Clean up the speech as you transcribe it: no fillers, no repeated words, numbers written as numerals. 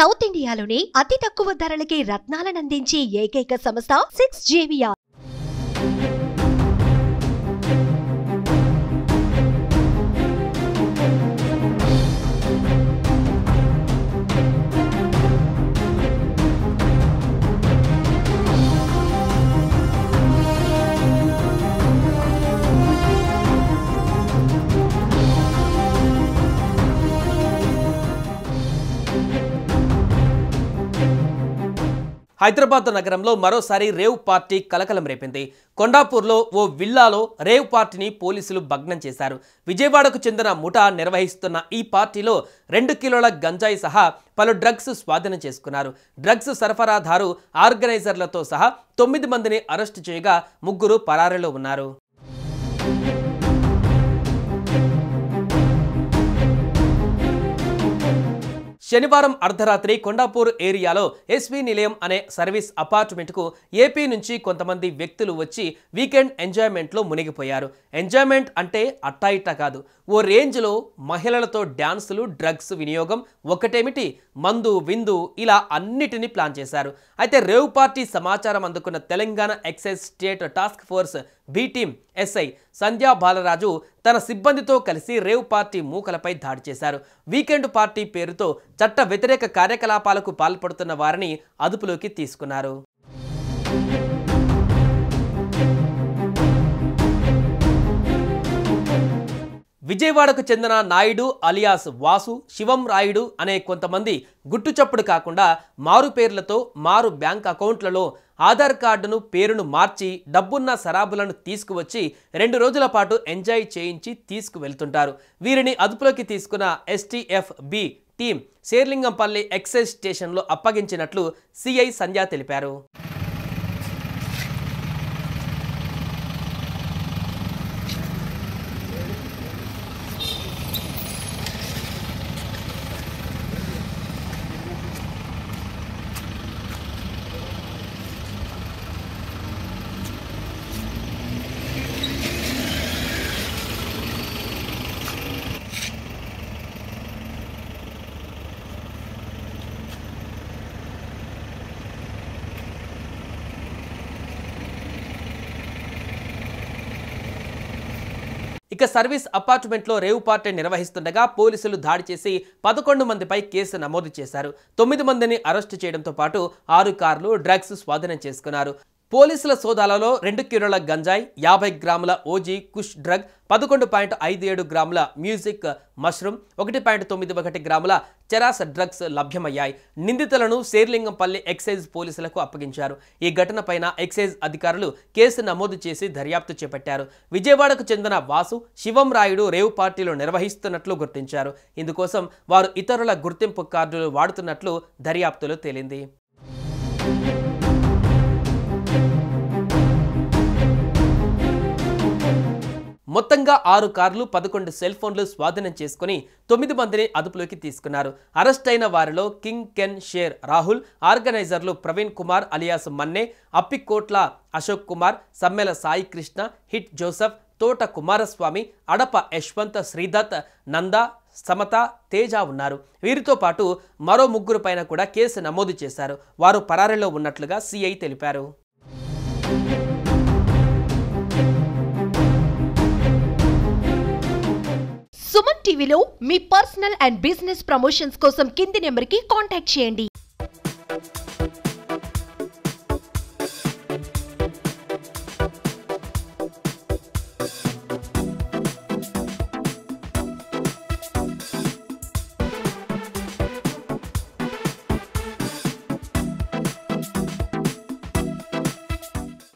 South ఇండియాలోనే అతి తక్కువ ధరలకి రత్నాలనందించే ఏకైక సంస్థ 6JVR. హైదరాబాద్ నగరంలో మరోసారి రేవ్ పార్టీ కలకలం రేపింది. కొండాపూర్లో ఓ విల్లాలో రేవ్ పార్టీని పోలీసులు భగ్నం చేశారు. విజయవాడకు చెందిన ముఠా నిర్వహిస్తున్న ఈ పార్టీలో 2 కిలోల గంజాయి సహా పలు డ్రగ్స్ స్వాధీనం చేసుకున్నారు. డ్రగ్స్ సరఫరాదారు ఆర్గనైజర్లతో సహా 9 మందిని అరెస్టు చేయగా 3 పరారీలో ఉన్నారు. శనివారం అర్ధరాత్రి కొండాపూర్ ఏరియాలో ఎస్వి నిలయం అనే సర్వీస్ అపార్ట్మెంట్కు ఏపీ నుంచి కొంతమంది వ్యక్తులు వచ్చి వీకెండ్ ఎంజాయ్మెంట్లో మునిగిపోయారు. ఎంజాయ్మెంట్ అంటే అట్టాయిట్టా కాదు, ఓ రేంజ్లో మహిళలతో డ్యాన్సులు, డ్రగ్స్ వినియోగం ఒకటేమిటి, మందు విందు ఇలా అన్నిటినీ ప్లాన్ చేశారు. అయితే రేవ్ పార్టీ సమాచారం అందుకున్న Telangana excise state task force B team SI Sandhya Balaraju తన సిబ్బందితో కలిసి రేవ్ పార్టీ మూకలపై దాడి చేశారు. వీకెండ్ పార్టీ పేరుతో చట్ట వ్యతిరేక కార్యకలాపాలకు పాల్పడుతున్న వారిని అదుపులోకి తీసుకున్నారు. విజయవాడకు చెందిన నాయుడు అలియాస్ వాసు, శివం రాయుడు అనే కొంతమంది గుట్టుచప్పుడు కాకుండా మారు పేర్లతో మారు బ్యాంక్ అకౌంట్లలో ఆధార్ కార్డును పేరును మార్చి డబ్బున్న సరాబులను తీసుకువచ్చి 2 రోజుల పాటు ఎంజాయ్ చేయించి తీసుకువెళ్తుంటారు. వీరిని అదుపులోకి తీసుకున్న STF B team Serilingampally excise స్టేషన్లో అప్పగించినట్లు సిఐ సంధ్య తెలిపారు. ఇక సర్వీస్ అపార్ట్మెంట్లో రేవ్ పార్టీ నిర్వహిస్తుండగా పోలీసులు దాడి చేసి 11 మందిపై కేసు నమోదు చేశారు. 9 మందిని అరెస్టు చేయడంతో పాటు 6 కార్లు, డ్రగ్స్ స్వాధీనం చేసుకున్నారు. పోలీసుల సోదాలలో 2 కిలోల గంజాయి, 50 గ్రాముల ఓజీ కుష్ డ్రగ్, 11.57 గ్రాముల మ్యూజిక్ మష్రూమ్, 1.91 గ్రాముల చెరాస్ డ్రగ్స్ లభ్యమయ్యాయి. నిందితులను శేర్లింగంపల్లి ఎక్సైజ్ పోలీసులకు అప్పగించారు. ఈ ఘటనపైన ఎక్సైజ్ అధికారులు కేసు నమోదు చేసి దర్యాప్తు చేపట్టారు. విజయవాడకు చెందిన వాసు, శివం రాయుడు రేవ్ పార్టీలు నిర్వహిస్తున్నట్లు గుర్తించారు. ఇందుకోసం వారు ఇతరుల గుర్తింపు కార్డులు వాడుతున్నట్లు దర్యాప్తులో తేలింది. మొత్తంగా 6 కార్లు, 11 సెల్ ఫోన్లు స్వాధీనం చేసుకుని 9 మందిని అదుపులోకి తీసుకున్నారు. అరెస్ట్ అయిన వారిలో కింగ్ కెన్ షేర్ రాహుల్, ఆర్గనైజర్లు ప్రవీణ్ కుమార్ అలియాస్ మన్నే, అప్పికోట్ల అశోక్ కుమార్, సమ్మెల సాయి కృష్ణ, హిట్ జోసెఫ్, తోట కుమారస్వామి, అడప యశ్వంత్, శ్రీదత్, నంద, సమత, తేజ ఉన్నారు. వీరితో పాటు మరో 3 పైన కూడా కేసు నమోదు చేశారు. వారు పరారీలో ఉన్నట్లుగా సిఐ తెలిపారు. సుమన్ టీవీలో మీ పర్సనల్ అండ్ బిజినెస్ ప్రమోషన్స్ కోసం కింది నెంబర్కి కాంటాక్ట్ చేయండి.